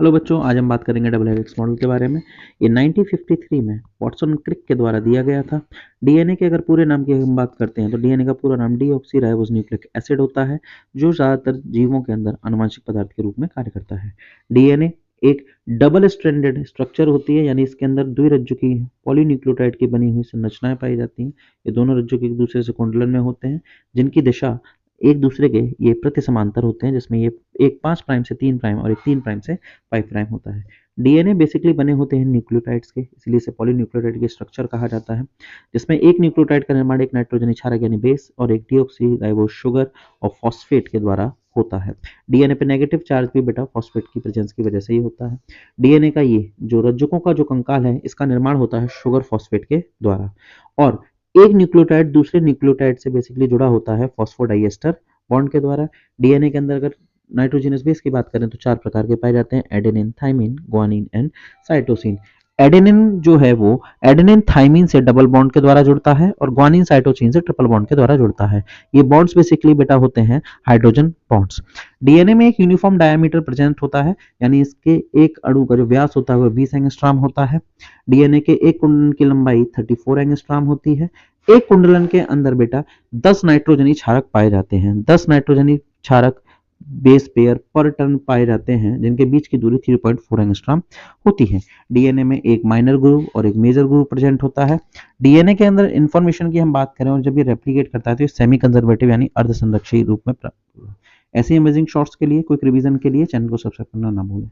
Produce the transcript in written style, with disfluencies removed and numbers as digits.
Hello बच्चों, आज हम बात करेंगे डबल हेलिक्स मॉडल के बारे में। ये 1953 में वाटसन क्रिक के द्वारा दिया गया था। डीएनए के अगर पूरे नाम की हम बात करते हैं तो डीएनए का पूरा नाम डीऑक्सी राइबोन्यूक्लिक एसिड होता है, जो ज़्यादातर जीवों के अंदर आनुवंशिक पदार्थ के रूप में कार्य करता है। डीएनए एक डबल स्ट्रैंडेड स्ट्रक्चर होती है, यानी इसके अंदर द्विरज्जु की पॉलीन्यूक्लियोटाइड की बनी हुई संरचनाएं पाई जाती हैं। ये दोनों रज्जु एक दूसरे से कुंडलन में होते हैं, जिनकी दिशा एक दूसरे के ये प्रति समांतर होते हैं, जिसमें ये एक 5 प्राइम से 3 प्राइम और एक 3 प्राइम से 5 प्राइम होता है। डीएनए बेसिकली बने होते हैं न्यूक्लियोटाइड्स के, इसलिए इसे पॉलीन्यूक्लियोटाइड के स्ट्रक्चर कहा जाता है, जिसमें एक न्यूक्लियोटाइड का निर्माण एक नाइट्रोजन क्षारक यानी बेस और एक डीऑक्सी राइबोस शुगर और फॉस्फेट के द्वारा होता है। डीएनए पे नेगेटिव चार्ज भी बेटा फॉस्फेट की प्रेजेंस की वजह से ही होता है। डीएनए का ये जो रज्जुकों का जो कंकाल है, इसका निर्माण होता है शुगर फॉस्फेट के द्वारा, और एक न्यूक्लियोटाइड दूसरे न्यूक्लियोटाइड से बेसिकली जुड़ा होता है फॉस्फोडाइएस्टर बॉन्ड के द्वारा। डीएनए के अंदर अगर नाइट्रोजनस बेस की बात करें तो 4 प्रकार के पाए जाते हैं: adenine, thymine, guanine and cytosine. Adenine जो है वो एडेनिन थाइमिन से डबल बॉन्ड के द्वारा जुड़ता है और ग्वानिन साइटोसिन से ट्रिपल बॉन्ड के द्वारा जुड़ता है। ये बॉन्ड्स बेसिकली बेटा होते हैं हाइड्रोजन बॉन्ड्स। डीएनए में एक यूनिफॉर्म डायमीटर प्रेजेंट होता है, यानी इसके एक अणु का जो व्यास होता है वो 20 एंगस्ट्रॉम होता है। डीएनए के एक कुंडलन की लंबाई 34 एंगस्ट्रॉम होती है। एक कुंडलन के अंदर बेटा 10 नाइट्रोजनी क्षारक पाए जाते हैं। 10 नाइट्रोजनी क्षारक बेस पेयर पर टर्न पाए जाते हैं, जिनके बीच की दूरी 3.4 एंगस्ट्रॉम होती है। डीएनए में एक माइनर ग्रुप और एक मेजर ग्रुप प्रेजेंट होता है। डीएनए के अंदर इंफॉर्मेशन की हम बात करें और जब ये रेप्लिकेट करता है तो ये सेमी कंजर्वेटिव यानी अर्ध संरक्षी रूप में प्राप्त होगा। ऐसे अमेजिंग शॉर्ट्स के लिए, क्विक रिवीजन के लिए चैनल को सब्सक्राइब करना ना भूलें।